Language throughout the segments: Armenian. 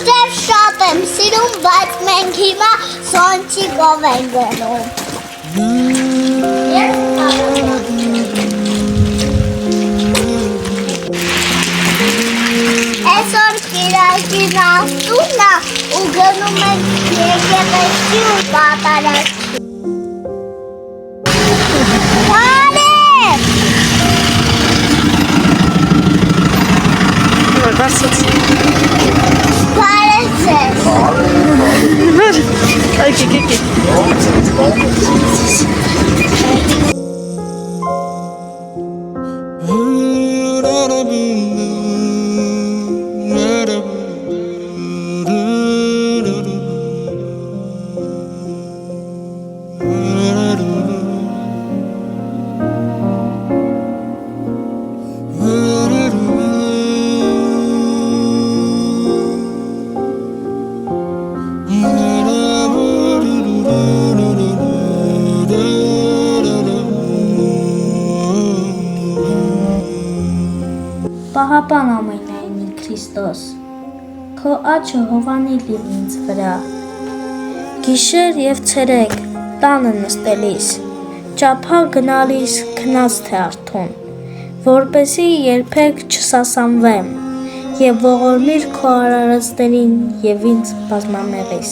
ձեզ շատ եմ սիրում, բայց մենք հիմա Սոնչիկով ենք գնում։ Այսօր կիրակին աստուն է ու գնում ենք եկեղեցի ու կատարած։ Պահապան ամենայնի Քրիստոս, քո աչը հովանիլ ինձ վրա, գիշեր և ցերեկ տանը նստելիս, ճափա գնալիս քնած թե արթուն, որպեսզի երբեք չսասանվեմ և ողորմիր քո արարածներին և ինձ բազմամեղիս։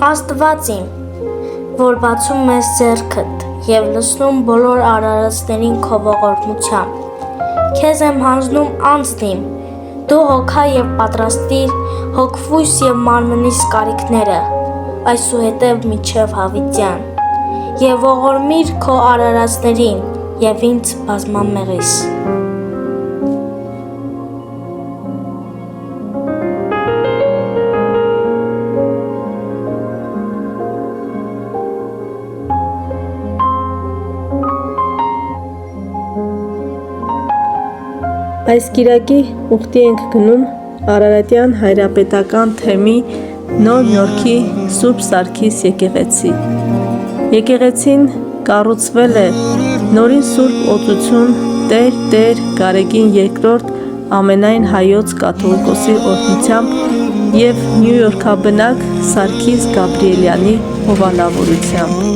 Աստված իմ, որ բացում ես ձեռքդ և լցնում բոլոր արարածներին քո ողորմությամբ, քեզ եմ հանձնում անձն իմ, դու հոգա և պատրաստիր հոգվույս և մարմնիս կարիքները, այսուհետև մինչև հավիտյան, և ողորմիր քո արարածներին և ինձ բազմամեղիս։ Այս կիրակի ուխտի ենք գնում Արարատյան հայրապետական թեմի Նոր Նորքի Սուրբ Սարգիս եկեղեցի։ Եկեղեցին կառուցվել է Նորին Սուրբ Օծություն Տեր Գարեգին II ամենայն հայոց կաթողիկոսի օրհնությամբ և նյույորքաբնակ Սարգիս Գաբրիելյանի հովանավորությամբ։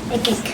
Եկեք։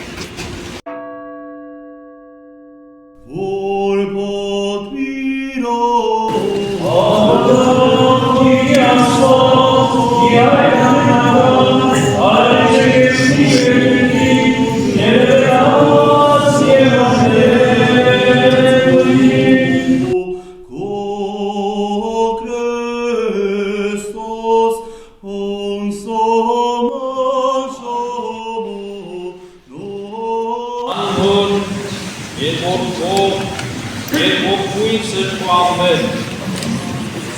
Երկողույն սրբուամեն,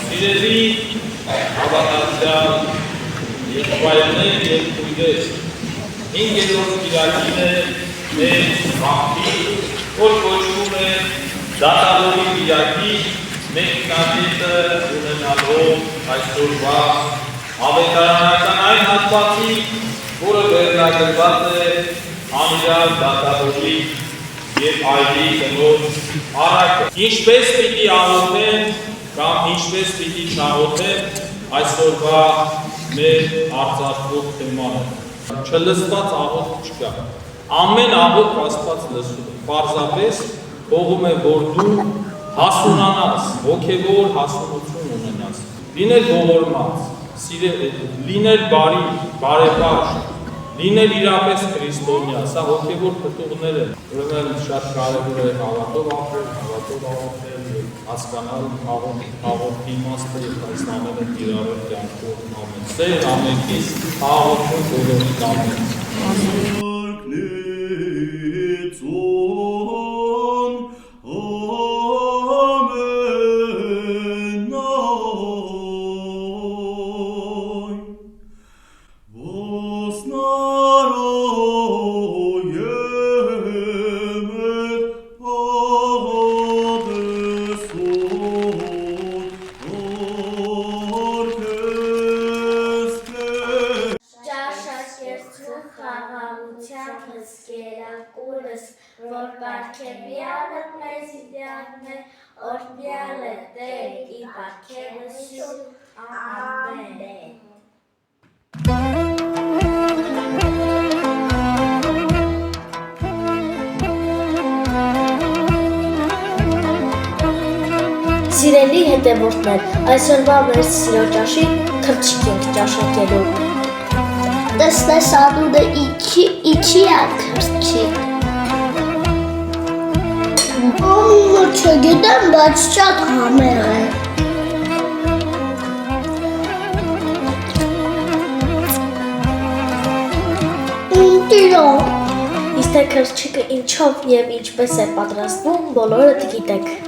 սիրելի հավատացյալ, եղբայրներ և քույրեր, 5-րդ կիրակին է մեր վաղթի, որ կոչվում է դատավորի կիրակի, մենք նատետը ունենալով այսօրվա ավետարանական այն հատվածի, որը վերնագրված է անիրալ դատավորի և այլի կնոջ առակը։ Ինչպես պիտի աղոթեն կամ ինչպես պիտի չաղոթեն այսօրվա մեր արձակվող թեմանը։ Չլսված աղոթք չկա։ Ամեն աղոթք Աստված լսում է։ Պարզապես փողում է, որ դու հասունանաս, հոգևոր հասունություն ունենաս, լինել ողորմած, լինել բարի, բարեպաշտ, լինել իրապես քրիստոնյա, սա հոգևոր պտուղներ են, ուրեմն շատ կարևոր է հավատով ապրել և հասկանալ հաղորդի իմաստը և այս ամենը կիրառել կյանքում ամեն սեր, ամենքից հաղորդում բոլորի ամեն։ Որ պարգևյալը մեզ իդեալն է, օրհնյալ է Տեր ի պարգևս շուտ, ամեն։ Սիրելի հետևորդներ, այսօրվա մեր սիրո ճաշի թռչիկ ենք ճաշակելու։ Տեսնես Անունը իքի է թռչիկ։ Չգիտեմ, բայց շատ համեղ է։ Տիրոն։ Իսկ թե թռչիկը ինչով և ինչպես է պատրաստվում, բոլորդ գիտեք։